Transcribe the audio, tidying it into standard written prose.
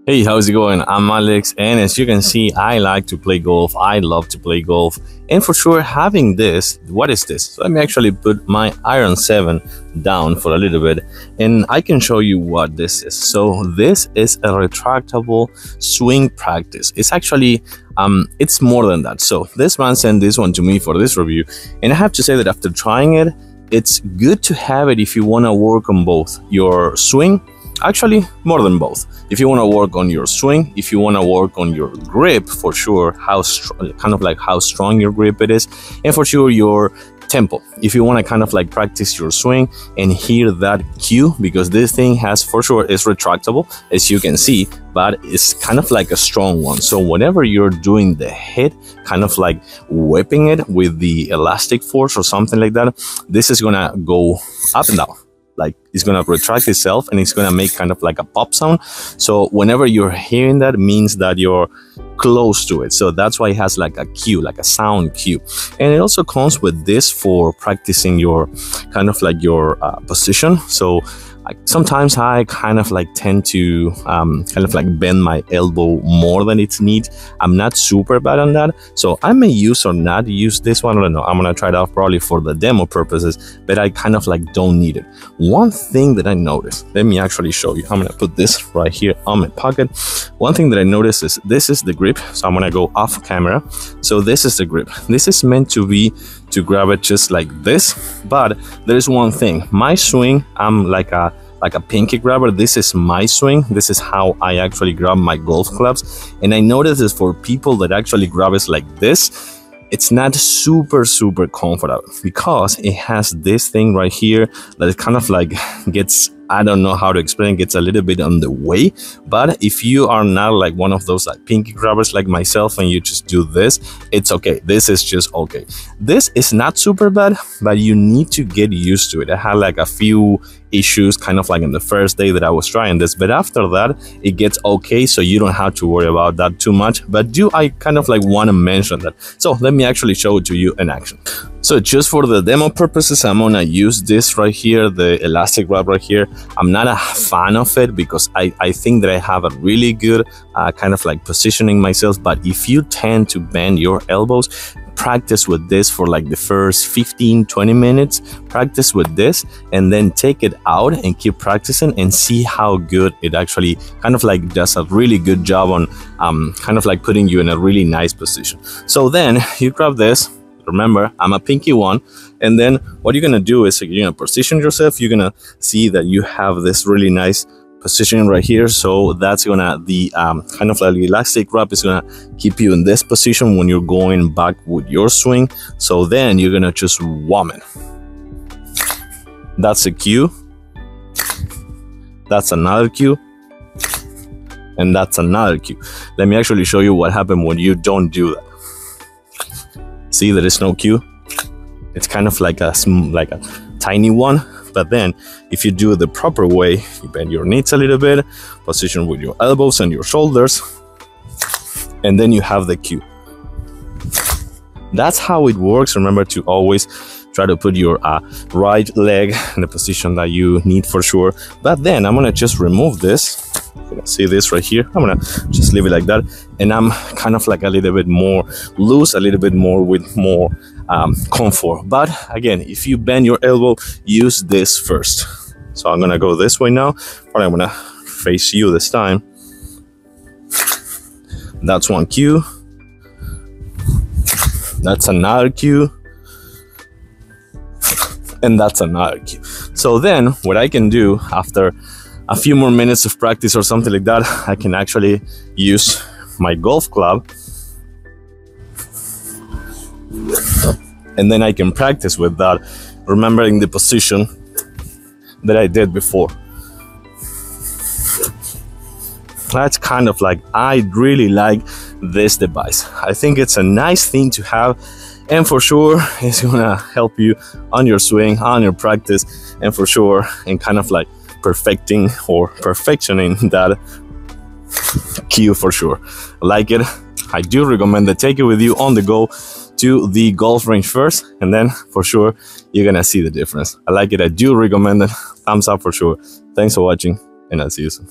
Hey, how's it going? I'm Alex, and as you can see, I like to play golf. I love to play golf, and for sure having this, what is this? So let me actually put my iron 7 down for a little bit, and I can show you what this is. So this is a retractable swing practice. It's actually it's more than that. So this man sent this one to me for this review, and I have to say that after trying it, it's good to have it if you want to work on both your swing. Actually, more than both. If you want to work on your swing, if you want to work on your grip, for sure, how strong your grip it is, and for sure your tempo. If you want to kind of like practice your swing and hear that cue, because this thing has, for sure, is retractable, as you can see, but it's kind of like a strong one. So whenever you're doing the hit, kind of like whipping it with the elastic force or something like that, this is gonna go up and down. Like it's gonna retract itself and it's gonna make kind of like a pop sound. So whenever you're hearing that, it means that you're close to it. So that's why it has like a cue, like a sound cue. And it also comes with this for practicing your kind of like your position. So sometimes I kind of like tend to kind of like bend my elbow more than it's need. I'm not super bad on that, so I may use or not use this one. I don't know. I'm gonna try it out probably for the demo purposes, but I kind of like don't need it. One thing that I noticed, let me actually show you. I'm gonna put this right here on my pocket. One thing that I noticed is this is the grip. So I'm gonna go off camera. So this is the grip. This is meant to be to grab it just like this, but there's one thing. My swing, I'm like a pinky grabber. This is my swing. This is how I actually grab my golf clubs, and I noticed this for people that actually grab it like this, it's not super comfortable because it has this thing right here that it kind of like gets, I don't know how to explain, gets a little bit on the way. But if you are not like one of those like pinky grabbers like myself and you just do this, it's okay. This is just okay. This is not super bad, but you need to get used to it. I had like a few issues kind of like in the first day that I was trying this, but after that it gets okay, so you don't have to worry about that too much. But I kind of like want to mention that. So let me actually show it to you in action. So just for the demo purposes, I'm gonna use this right here, the elastic wrap right here. I'm not a fan of it because I think that I have a really good kind of like positioning myself. But if you tend to bend your elbows, practice with this for like the first 15-20 minutes. Practice with this and then take it out and keep practicing and see how good it actually kind of like does a really good job on kind of like putting you in a really nice position. So then you grab this. Remember, I'm a pinky one, and then what you're gonna do is you're gonna position yourself. You're gonna see that you have this really nice position right here. So that's gonna, the kind of like elastic wrap is gonna keep you in this position when you're going back with your swing. So then you're gonna just wham it. That's a cue. That's another cue. And that's another cue. Let me actually show you what happens when you don't do that. See, there is no cue. It's kind of like a tiny one. But then if you do it the proper way, you bend your knees a little bit, position with your elbows and your shoulders, and then you have the cue. That's how it works. Remember to always try to put your right leg in the position that you need for sure. But then I'm gonna just remove this. You can see this right here. I'm gonna just leave it like that, and I'm kind of like a little bit more loose, a little bit more with more comfort. But again, if you bend your elbow, use this first. So I'm gonna go this way now, but I'm gonna face you this time. That's one cue. That's another cue. And that's another cue. So then what I can do after a few more minutes of practice or something like that, I can actually use my golf club, and then I can practice with that, remembering the position that I did before. That's kind of like, I really like this device. I think it's a nice thing to have, and for sure it's gonna help you on your swing, on your practice, and for sure in kind of like perfecting or perfectioning that cue for sure. I like it. I do recommend that take it with you on the go to the golf range first, and then for sure you're gonna see the difference. I like it. I do recommend it. Thumbs up for sure. Thanks for watching, and I'll see you soon.